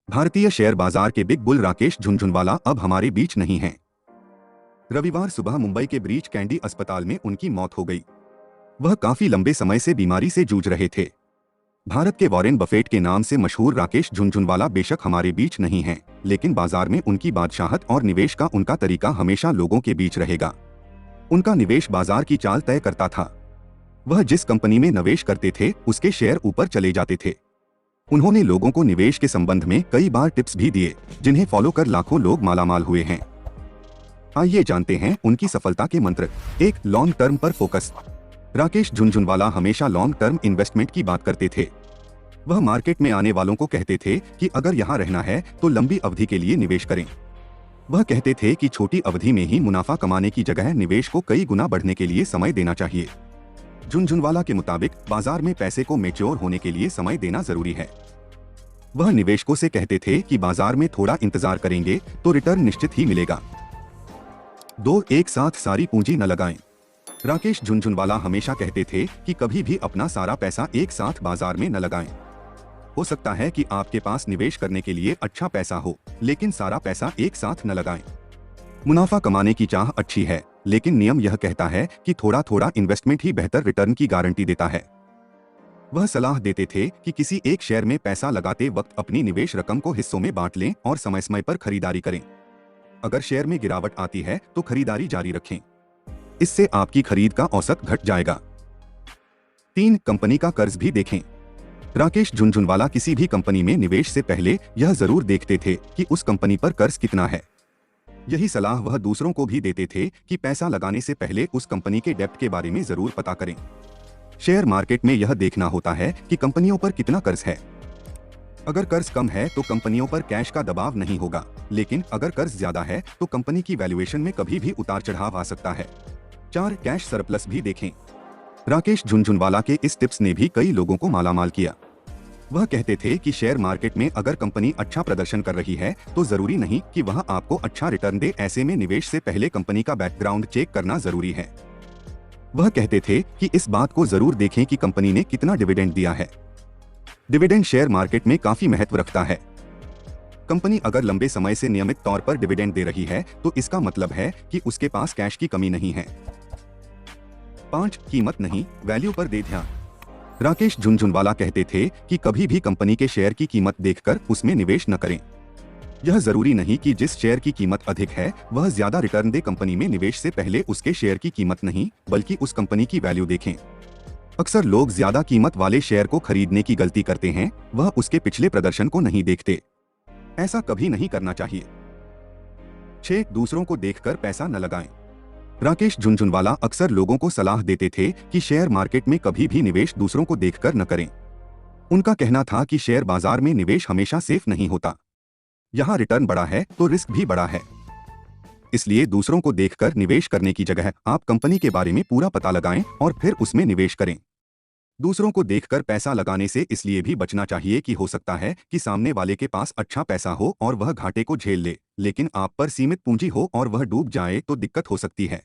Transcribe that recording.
भारतीय शेयर बाजार के बिग बुल राकेश झुनझुनवाला अब हमारे बीच नहीं हैं। रविवार सुबह मुंबई के ब्रीच कैंडी अस्पताल में उनकी मौत हो गई। वह काफी लंबे समय से बीमारी से जूझ रहे थे। भारत के वॉरेन बफेट के नाम से मशहूर राकेश झुनझुनवाला बेशक हमारे बीच नहीं हैं, लेकिन बाजार में उनकी बादशाहत और निवेश का उनका तरीका हमेशा लोगों के बीच रहेगा। उनका निवेश बाजार की चाल तय करता था। वह जिस कंपनी में निवेश करते थे उसके शेयर ऊपर चले जाते थे। उन्होंने लोगों को निवेश के संबंध में कई बार टिप्स भी दिए, जिन्हें फॉलो कर लाखों लोग मालामाल हुए हैं। आइए जानते हैं उनकी सफलता के मंत्र। एक, लॉन्ग टर्म पर फोकस। राकेश झुनझुनवाला हमेशा लॉन्ग टर्म इन्वेस्टमेंट की बात करते थे। वह मार्केट में आने वालों को कहते थे कि अगर यहाँ रहना है तो लंबी अवधि के लिए निवेश करें। वह कहते थे कि छोटी अवधि में ही मुनाफा कमाने की जगह निवेश को कई गुना बढ़ने के लिए समय देना चाहिए। झुनझुनवाला के मुताबिक बाजार में पैसे को मैच्योर होने के लिए समय देना जरूरी है। वह निवेशकों से कहते थे कि बाजार में थोड़ा इंतजार करेंगे तो रिटर्न निश्चित ही मिलेगा। 2, एक साथ सारी पूंजी न लगाएं। राकेश झुनझुनवाला हमेशा कहते थे कि कभी भी अपना सारा पैसा एक साथ बाजार में न लगाएं। हो सकता है कि आपके पास निवेश करने के लिए अच्छा पैसा हो, लेकिन सारा पैसा एक साथ न लगाएं। मुनाफा कमाने की चाह अच्छी है, लेकिन नियम यह कहता है कि थोड़ा थोड़ा इन्वेस्टमेंट ही बेहतर रिटर्न की गारंटी देता है। वह सलाह देते थे कि किसी एक शेयर में पैसा लगाते वक्त अपनी निवेश रकम को हिस्सों में बांट लें और समय समय पर खरीदारी करें। अगर शेयर में गिरावट आती है तो खरीदारी जारी रखें। इससे आपकी खरीद का औसत घट जाएगा। 3, कंपनी का कर्ज भी देखें। राकेश झुनझुनवाला किसी भी कंपनी में निवेश से पहले यह जरूर देखते थे कि उस कंपनी पर कर्ज कितना है। यही सलाह वह दूसरों को भी देते थे कि पैसा लगाने से पहले उस कंपनी के डेब्ट के बारे में जरूर पता करें। शेयर मार्केट में यह देखना होता है कि कंपनियों पर कितना कर्ज है। अगर कर्ज कम है तो कंपनियों पर कैश का दबाव नहीं होगा, लेकिन अगर कर्ज ज्यादा है तो कंपनी की वैल्यूएशन में कभी भी उतार चढ़ाव आ सकता है। 4, कैश सरप्लस भी देखें। राकेश झुनझुनवाला के इस टिप्स ने भी कई लोगों को मालामाल किया। वह कहते थे कि शेयर मार्केट में अगर कंपनी अच्छा प्रदर्शन कर रही है तो जरूरी नहीं कि वह आपको अच्छा रिटर्न दे। ऐसे में निवेश से पहले कंपनी का बैकग्राउंड चेक करना जरूरी है। वह कहते थे कि इस बात को जरूर देखें कि कंपनी ने कितना डिविडेंड दिया है। डिविडेंड शेयर मार्केट में काफी महत्व रखता है। कंपनी अगर लंबे समय से नियमित तौर पर डिविडेंड दे रही है तो इसका मतलब है कि उसके पास कैश की कमी नहीं है। 5, कीमत नहीं, वैल्यू पर दे ध्यान। राकेश झुनझुनवाला कहते थे कि कभी भी कंपनी के शेयर की कीमत देखकर उसमें निवेश न करें। यह जरूरी नहीं कि जिस शेयर की कीमत अधिक है वह ज्यादा रिटर्न दे। कंपनी में निवेश से पहले उसके शेयर की कीमत नहीं, बल्कि उस कंपनी की वैल्यू देखें। अक्सर लोग ज्यादा कीमत वाले शेयर को खरीदने की गलती करते हैं, वह उसके पिछले प्रदर्शन को नहीं देखते। ऐसा कभी नहीं करना चाहिए। 6, दूसरों को देखकर पैसा न लगाएं। राकेश झुनझुनवाला अक्सर लोगों को सलाह देते थे कि शेयर मार्केट में कभी भी निवेश दूसरों को देखकर न करें। उनका कहना था कि शेयर बाजार में निवेश हमेशा सेफ नहीं होता। यहाँ रिटर्न बड़ा है तो रिस्क भी बड़ा है। इसलिए दूसरों को देखकर निवेश करने की जगह आप कंपनी के बारे में पूरा पता लगाएं और फिर उसमें निवेश करें। दूसरों को देखकर पैसा लगाने से इसलिए भी बचना चाहिए कि हो सकता है कि सामने वाले के पास अच्छा पैसा हो और वह घाटे को झेल ले, लेकिन आप पर सीमित पूंजी हो और वह डूब जाए तो दिक्कत हो सकती है।